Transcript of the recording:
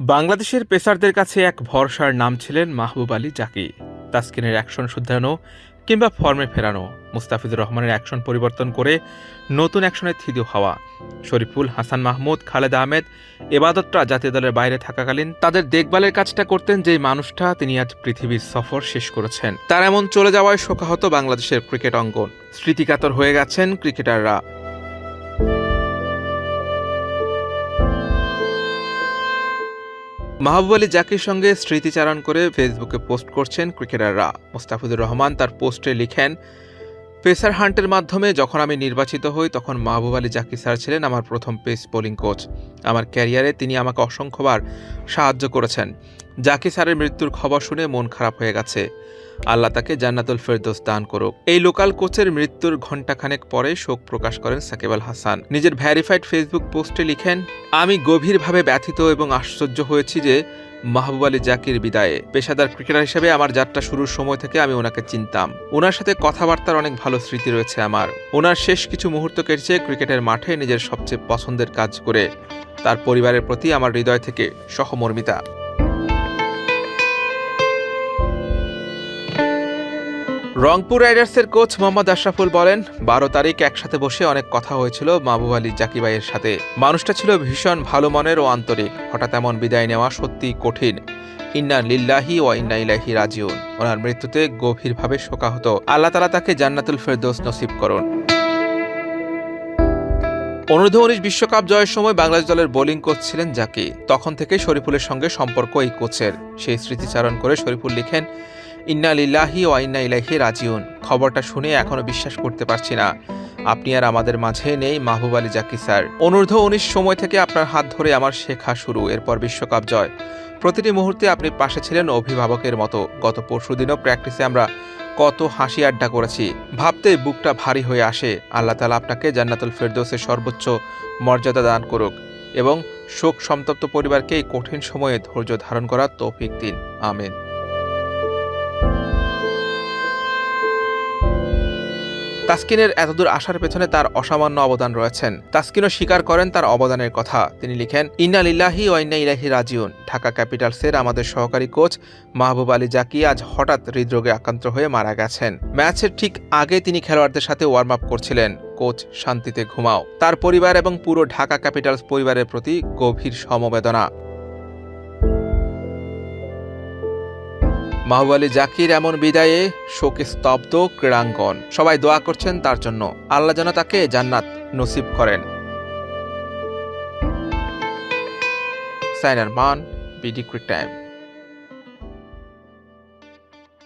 বাংলাদেশের পেসারদের কাছে এক ভরসার নাম ছিলেন মাহবুব আলী জাকি। তাসকিনের অ্যাকশন শুধরানো কিংবা ফর্মে ফেরানো, মুস্তাফিজুর রহমানের অ্যাকশন পরিবর্তন করে নতুন অ্যাকশনে থিতু হওয়া, শরীফুল, হাসান মাহমুদ, খালেদ আহমেদ, এবাদতরা জাতীয় দলের বাইরে থাকাকালীন তাদের দেখভালের কাজটা করতেন যেই মানুষটা, তিনি আজ পৃথিবীর সফর শেষ করেছেন। তার এমন চলে যাওয়ায় শোকাহত বাংলাদেশের ক্রিকেট অঙ্গন। স্মৃতিকাতর হয়ে গেছেন ক্রিকেটাররা। মাহবুব আলী জাকির সঙ্গে স্মৃতিচারণ করে ফেসবুকে পোস্ট করছেন ক্রিকেটাররা। মুস্তাফিজুর রহমান তার পোস্টে লিখেন, পেসার হান্টের মাধ্যমে যখন আমি নির্বাচিত হই তখন মাহবুব আলী জাকি স্যার ছিলেন আমার প্রথম পেস বোলিং কোচ। আমার ক্যারিয়ারে তিনি আমাকে অসংখ্যবার সাহায্য করেছেন। জাকি স্যারের মৃত্যুর খবর শুনে মন খারাপ হয়ে গেছে। আল্লাহ তাকে জান্নাতুল ফেরদৌস দান করুক। এই লোকাল কোচের মৃত্যুর ঘণ্টাখানেক পরে শোক প্রকাশ করেন সাকিব আল হাসান। নিজের ভ্যারিফাইড ফেসবুক পোস্টে লিখেন, আমি গভীরভাবে ব্যথিত এবং আশ্চর্য হয়েছি যে মাহবুব আলী জাকির বিদায়ে। পেশাদার ক্রিকেটার হিসেবে আমার যাত্রা শুরুর সময় থেকে আমি ওনাকে চিনতাম। ওনার সাথে কথাবার্তার অনেক ভালো স্মৃতি রয়েছে আমার। ওনার শেষ কিছু মুহূর্ত কেটেছে ক্রিকেটের মাঠে নিজের সবচেয়ে পছন্দের কাজ করে। তার পরিবারের প্রতি আমার হৃদয় থেকে সহমর্মিতা। রংপুর রাইডার্সের কোচ মোহাম্মদ আশরাফুল বলেন, 12 তারিখ একসাথে বসে অনেক কথা হয়েছিল মাহবুব আলী জাকি ভাইয়ের সাথে। মানুষটা ছিল ভীষণ ভালো মনের ও আন্তরিক। হঠাৎ এমন বিদায় নেওয়া সত্যি কঠিন। ইন্না লিল্লাহি ওয়া ইন্না ইলাইহি রাজিউন। ওনার মৃত্যুতে গভীরভাবে শোকাহত। আল্লাহ তাআলা তাকে জান্নাতুল ফেরদৌস নসিব করুন। অনূর্ধ্ব-19 বিশ্বকাপ জয়ের সময় বাংলাদেশ দলের বোলিং কোচ ছিলেন জাকি। তখন থেকে শরীফুলের সঙ্গে সম্পর্ক এই কোচের। সেই স্মৃতিচারণ করে শরীফুল লিখেন, ইন্না লিল্লাহি ওয়া ইন্না ইলাইহি রাজিউন। খবরটা শুনে এখনো বিশ্বাস করতে পারছি না আপনি আর আমাদের মাঝে নেই মাহবুব আলী জাকি স্যার। অনূর্ধ্ব-19 সময় থেকে আপনার হাত ধরে আমার শেখা শুরু, এরপর বিশ্বকাপ জয়। প্রতিটি মুহূর্তে আপনি পাশে ছিলেন অভিভাবকের মতো। গত পরশুদিনও প্র্যাকটিসে আমরা কত হাসি আড্ডা করেছি, ভাবতে বুকটা ভারী হয়ে আসে। আল্লাহ তাআলা আপনাকে জান্নাতুল ফেরদৌসের সর্বোচ্চ মর্যাদা দান করুক এবং শোক সন্তপ্ত পরিবারকে এই কঠিন সময়ে ধৈর্য ধারণ করার তৌফিক দিন। আমিন। তাসকিনের এতদূর আসার পেছনে তার অসামান্য অবদান রয়েছেন। তাসকিনও স্বীকার করেন তার অবদানের কথা। তিনি লিখেন, ইন্না লিল্লাহি ওয়া ইন্না ইলাইহি রাজিউন। ঢাকা ক্যাপিটালসের আমাদের সহকারী কোচ মাহবুব আলী জাকি আজ হঠাৎ হৃদরোগে আক্রান্ত হয়ে মারা গেছেন। ম্যাচের ঠিক আগে তিনি খেলোয়াড়দের সাথে ওয়ার্ম আপ করছিলেন। কোচ শান্তিতে ঘুমাও। তার পরিবার এবং পুরো ঢাকা ক্যাপিটালস পরিবারের প্রতি গভীর সমবেদনা। মাহবুব আলী জাকির এমন বিদায়ে শোকে স্তব্ধ ক্রীড়াঙ্গন। সবাই দোয়া করছেন তার জন্য, আল্লাহ যেন তাকে জান্নাত নসিব করেন। সাইনার মান, বিডি ক্রিক টাইম।